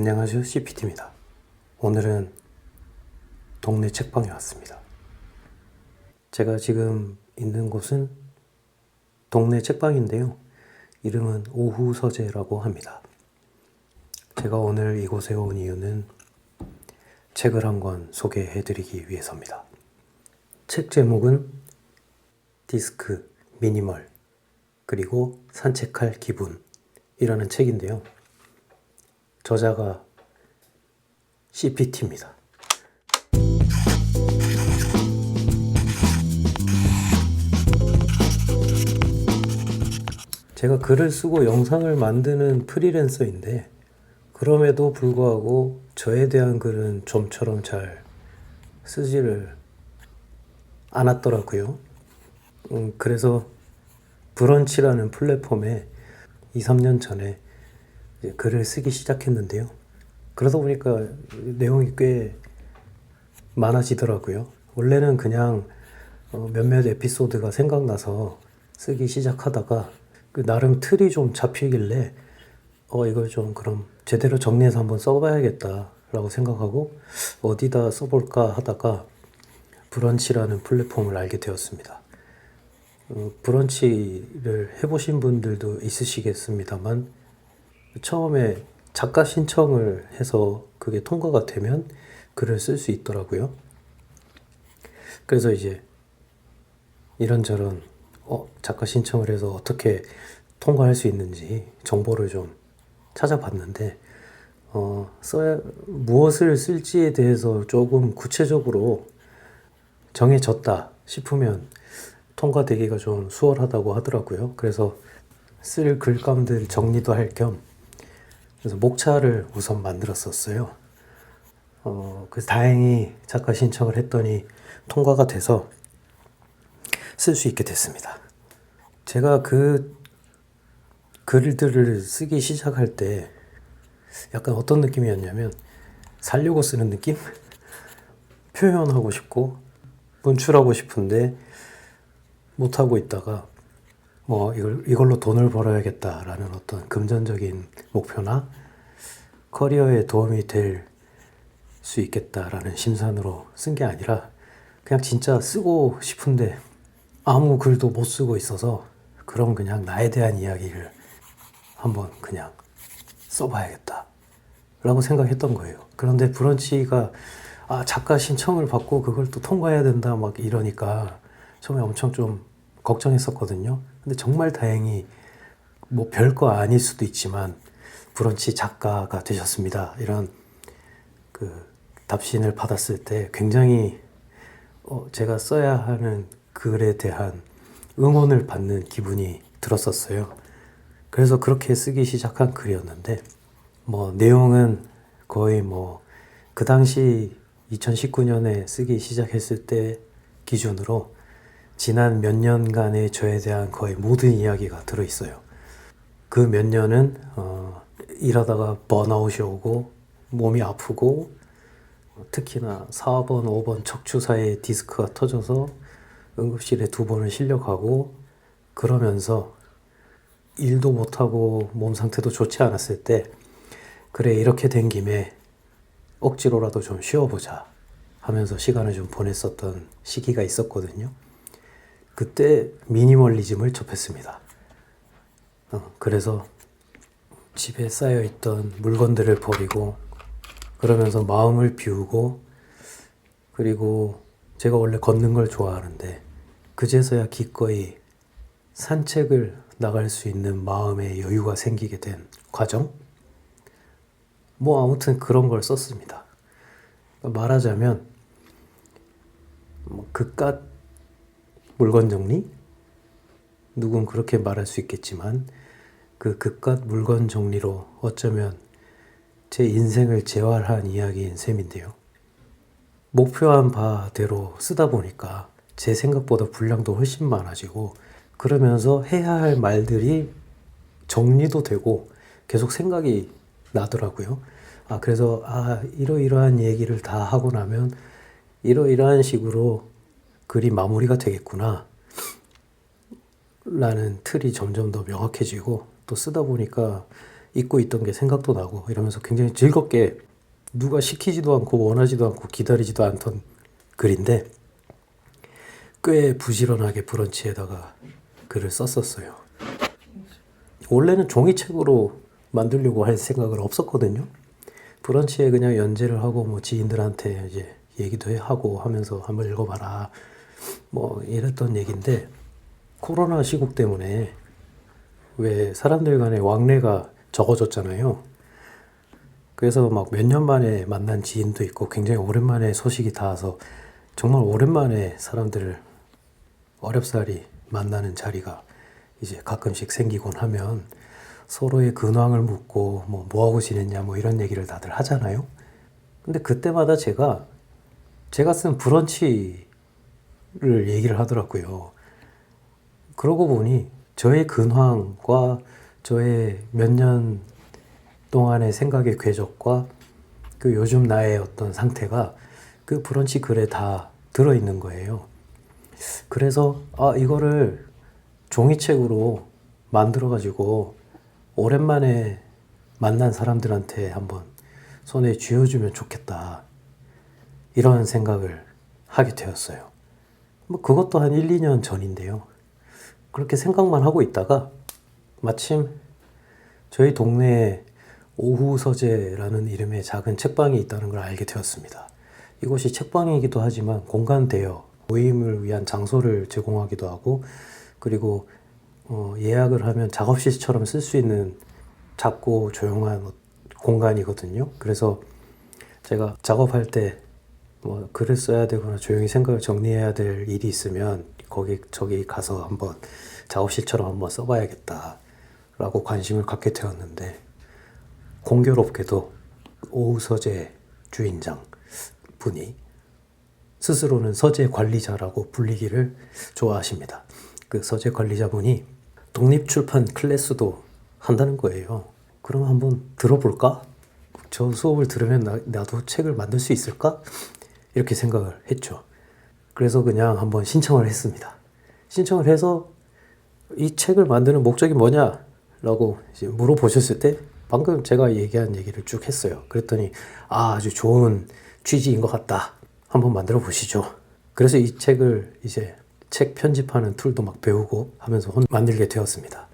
안녕하세요, CPT입니다. 오늘은 동네 책방에 왔습니다. 제가 지금 있는 곳은 동네 책방인데요. 이름은 오후서재라고 합니다. 제가 오늘 이곳에 온 이유는 책을 한 권 소개해드리기 위해서입니다. 책 제목은 디스크, 미니멀, 그리고 산책할 기분이라는 책인데요. 저자가 CPT입니다. 제가 글을 쓰고 영상을 만드는 프리랜서인데 그럼에도 불구하고 저에 대한 글은 좀처럼 잘 쓰지를 않았더라고요. 그래서 브런치라는 플랫폼에 2, 3년 전에 글을 쓰기 시작했는데요. 그러다 보니까 내용이 꽤 많아지더라고요. 원래는 그냥 몇몇 에피소드가 생각나서 쓰기 시작하다가 나름 틀이 좀 잡히길래 이걸 좀 그럼 제대로 정리해서 한번 써봐야겠다 라고 생각하고 어디다 써볼까 하다가 브런치라는 플랫폼을 알게 되었습니다. 브런치를 해보신 분들도 있으시겠습니다만 처음에 작가 신청을 해서 그게 통과가 되면 글을 쓸 수 있더라고요. 그래서 이제 이런저런 작가 신청을 해서 어떻게 통과할 수 있는지 정보를 좀 찾아봤는데 무엇을 쓸지에 대해서 조금 구체적으로 정해졌다 싶으면 통과되기가 좀 수월하다고 하더라고요. 그래서 쓸 글감들 정리도 할 겸 그래서 목차를 우선 만들었었어요. 그래서 다행히 작가 신청을 했더니 통과가 돼서 쓸 수 있게 됐습니다. 제가 그 글들을 쓰기 시작할 때 약간 어떤 느낌이었냐면 살려고 쓰는 느낌? 표현하고 싶고 분출하고 싶은데 못하고 있다가 이걸로 돈을 벌어야겠다라는 어떤 금전적인 목표나 커리어에 도움이 될 수 있겠다라는 심산으로 쓴 게 아니라 그냥 진짜 쓰고 싶은데 아무 글도 못 쓰고 있어서 그럼 그냥 나에 대한 이야기를 한번 그냥 써봐야겠다 라고 생각했던 거예요. 그런데 브런치가 작가 신청을 받고 그걸 또 통과해야 된다 막 이러니까 처음에 엄청 좀 걱정했었거든요. 근데 정말 다행히 별거 아닐 수도 있지만 브런치 작가가 되셨습니다 이런 답신을 받았을 때 굉장히 제가 써야 하는 글에 대한 응원을 받는 기분이 들었었어요. 그래서 그렇게 쓰기 시작한 글이었는데 내용은 거의 그 당시 2019년에 쓰기 시작했을 때 기준으로 지난 몇 년간의 저에 대한 거의 모든 이야기가 들어있어요. 그 몇 년은 일하다가 번아웃이 오고 몸이 아프고 특히나 4번, 5번 척추 사이에 디스크가 터져서 응급실에 2번을 실려가고 그러면서 일도 못하고 몸 상태도 좋지 않았을 때 그래 이렇게 된 김에 억지로라도 좀 쉬어보자 하면서 시간을 좀 보냈었던 시기가 있었거든요. 그때 미니멀리즘을 접했습니다. 그래서 집에 쌓여있던 물건들을 버리고 그러면서 마음을 비우고 그리고 제가 원래 걷는 걸 좋아하는데 그제서야 기꺼이 산책을 나갈 수 있는 마음의 여유가 생기게 된 과정? 아무튼 그런 걸 썼습니다. 말하자면 그깟 물건 정리? 누군 그렇게 말할 수 있겠지만 그 그깟 물건 정리로 어쩌면 제 인생을 재활한 이야기인 셈인데요. 목표한 바대로 쓰다 보니까 제 생각보다 분량도 훨씬 많아지고 그러면서 해야 할 말들이 정리도 되고 계속 생각이 나더라고요. 그래서 이러이러한 얘기를 다 하고 나면 이러이러한 식으로 글이 마무리가 되겠구나 라는 틀이 점점 더 명확해지고 또 쓰다 보니까 잊고 있던 게 생각도 나고 이러면서 굉장히 즐겁게 누가 시키지도 않고 원하지도 않고 기다리지도 않던 글인데 꽤 부지런하게 브런치에다가 글을 썼었어요. 원래는 종이책으로 만들려고 할 생각은 없었거든요. 브런치에 그냥 연재를 하고 뭐 지인들한테 이제 얘기도 하고 하면서 한번 읽어봐라 뭐 이랬던 얘기인데 코로나 시국 때문에 왜 사람들 간의 왕래가 적어졌잖아요. 그래서 막 몇 년 만에 만난 지인도 있고 굉장히 오랜만에 소식이 닿아서 정말 오랜만에 사람들을 어렵사리 만나는 자리가 이제 가끔씩 생기곤 하면 서로의 근황을 묻고 뭐 하고 지냈냐 뭐 이런 얘기를 다들 하잖아요. 근데 그때마다 제가 쓴 브런치를 얘기를 하더라고요. 그러고 보니 저의 근황과 저의 몇 년 동안의 생각의 궤적과 그 요즘 나의 어떤 상태가 그 브런치 글에 다 들어있는 거예요. 그래서 이거를 종이책으로 만들어가지고 오랜만에 만난 사람들한테 한번 손에 쥐어주면 좋겠다. 이런 생각을 하게 되었어요. 뭐 그것도 한 1, 2년 전인데요. 그렇게 생각만 하고 있다가 마침 저희 동네에 오후서재라는 이름의 작은 책방이 있다는 걸 알게 되었습니다. 이곳이 책방이기도 하지만 공간 대여, 모임을 위한 장소를 제공하기도 하고 그리고 예약을 하면 작업실처럼 쓸 수 있는 작고 조용한 공간이거든요. 그래서 제가 작업할 때 뭐 글을 써야 되거나 조용히 생각을 정리해야 될 일이 있으면 저기 가서 한번 작업실처럼 한번 써봐야겠다 라고 관심을 갖게 되었는데 공교롭게도 오후서재 주인장 분이 스스로는 서재 관리자라고 불리기를 좋아하십니다. 그 서재 관리자분이 독립출판 클래스도 한다는 거예요. 그럼 한번 들어볼까? 저 수업을 들으면 나도 책을 만들 수 있을까? 이렇게 생각을 했죠. 그래서 그냥 한번 신청을 했습니다. 신청을 해서 이 책을 만드는 목적이 뭐냐? 라고 이제 물어보셨을 때 방금 제가 얘기한 얘기를 쭉 했어요. 그랬더니 아주 좋은 취지인 것 같다. 한번 만들어 보시죠. 그래서 이 책을 이제 책 편집하는 툴도 막 배우고 하면서 만들게 되었습니다.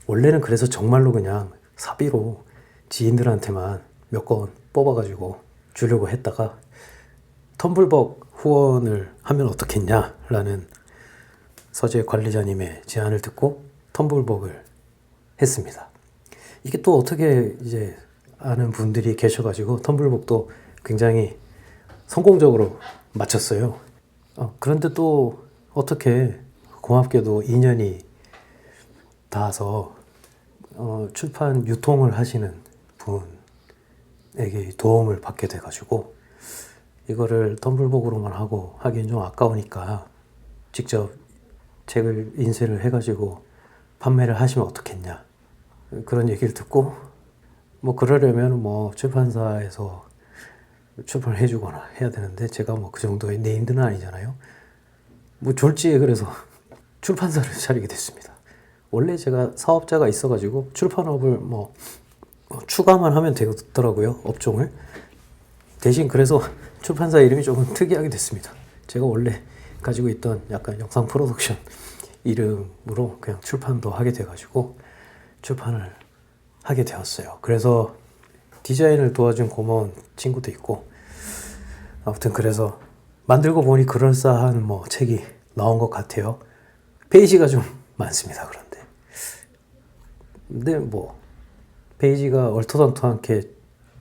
원래는 그래서 정말로 그냥 사비로 지인들한테만 몇 권 뽑아가지고 주려고 했다가 텀블벅 후원을 하면 어떻겠냐라는 서재 관리자님의 제안을 듣고 텀블벅을 했습니다. 이게 또 어떻게 이제 아는 분들이 계셔가지고 텀블벅도 굉장히 성공적으로 마쳤어요. 그런데 또 어떻게 고맙게도 인연이 닿아서 출판 유통을 하시는 분에게 도움을 받게 돼가지고 이거를 텀블벅으로만 하고 하기엔 좀 아까우니까 직접 책을 인쇄를 해가지고 판매를 하시면 어떻겠냐 그런 얘기를 듣고 뭐 그러려면 뭐 출판사에서 출판을 해주거나 해야 되는데 제가 뭐 그 정도의 네임드는 아니잖아요. 뭐 졸지에 그래서 출판사를 차리게 됐습니다. 원래 제가 사업자가 있어가지고 출판업을 뭐 추가만 하면 되더라고요, 업종을. 대신 그래서 출판사 이름이 조금 특이하게 됐습니다. 제가 원래 가지고 있던 약간 영상 프로덕션 이름으로 그냥 출판도 하게 돼가지고 출판을 하게 되었어요. 그래서 디자인을 도와준 고마운 친구도 있고 아무튼 그래서 만들고 보니 그럴싸한 뭐 책이 나온 것 같아요. 페이지가 좀 많습니다. 근데 뭐 페이지가 얼토당토않게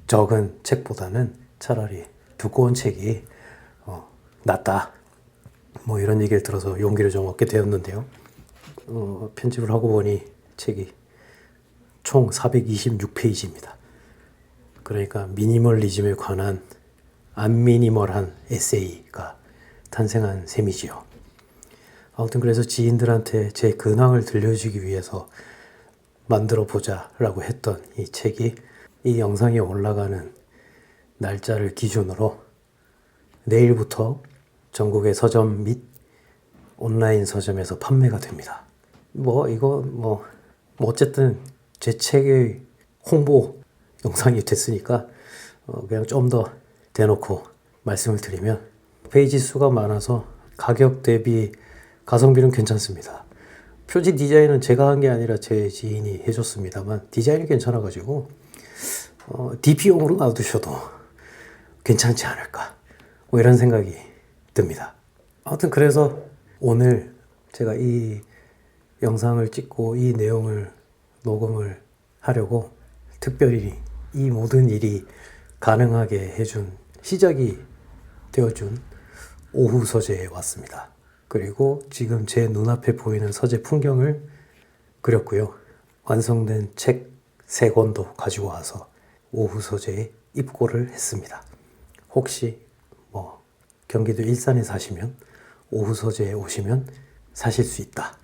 적은 책보다는 차라리 두꺼운 책이 낫다. 뭐 이런 얘기를 들어서 용기를 좀 얻게 되었는데요. 편집을 하고 보니 책이 총 426페이지입니다. 그러니까 미니멀리즘에 관한 안 미니멀한 에세이가 탄생한 셈이지요. 아무튼 그래서 지인들한테 제 근황을 들려주기 위해서 만들어 보자 라고 했던 이 책이 이 영상이 올라가는 날짜를 기준으로 내일부터 전국의 서점 및 온라인 서점에서 판매가 됩니다. 어쨌든 제 책의 홍보 영상이 됐으니까 그냥 좀 더 대놓고 말씀을 드리면, 페이지 수가 많아서 가격 대비 가성비는 괜찮습니다. 표지 디자인은 제가 한 게 아니라 제 지인이 해줬습니다만 디자인이 괜찮아가지고 DP용으로 놔두셔도 괜찮지 않을까, 뭐 이런 생각이 듭니다. 아무튼 그래서 오늘 제가 이 영상을 찍고 이 내용을 녹음을 하려고 특별히 이 모든 일이 가능하게 해준, 시작이 되어준 오후 서재에 왔습니다. 그리고 지금 제 눈앞에 보이는 서재 풍경을 그렸고요. 완성된 책 3권도 가지고 와서 오후 서재에 입고를 했습니다. 혹시 뭐 경기도 일산에 사시면 오후 서재에 오시면 사실 수 있다,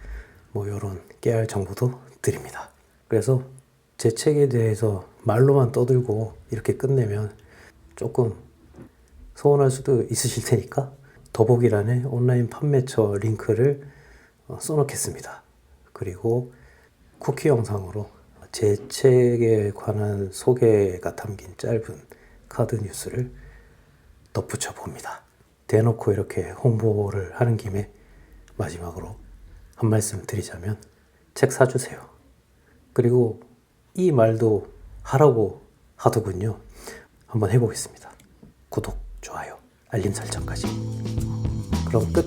뭐 이런 깨알 정보도 드립니다. 그래서 제 책에 대해서 말로만 떠들고 이렇게 끝내면 조금 서운할 수도 있으실 테니까 더보기란에 온라인 판매처 링크를 써놓겠습니다. 그리고 쿠키 영상으로 제 책에 관한 소개가 담긴 짧은 카드 뉴스를 덧붙여 봅니다. 대놓고 이렇게 홍보를 하는 김에 마지막으로 한 말씀 드리자면, 책 사주세요. 그리고 이 말도 하라고 하더군요. 한번 해보겠습니다. 구독, 좋아요, 알림 설정까지. 그럼 끝!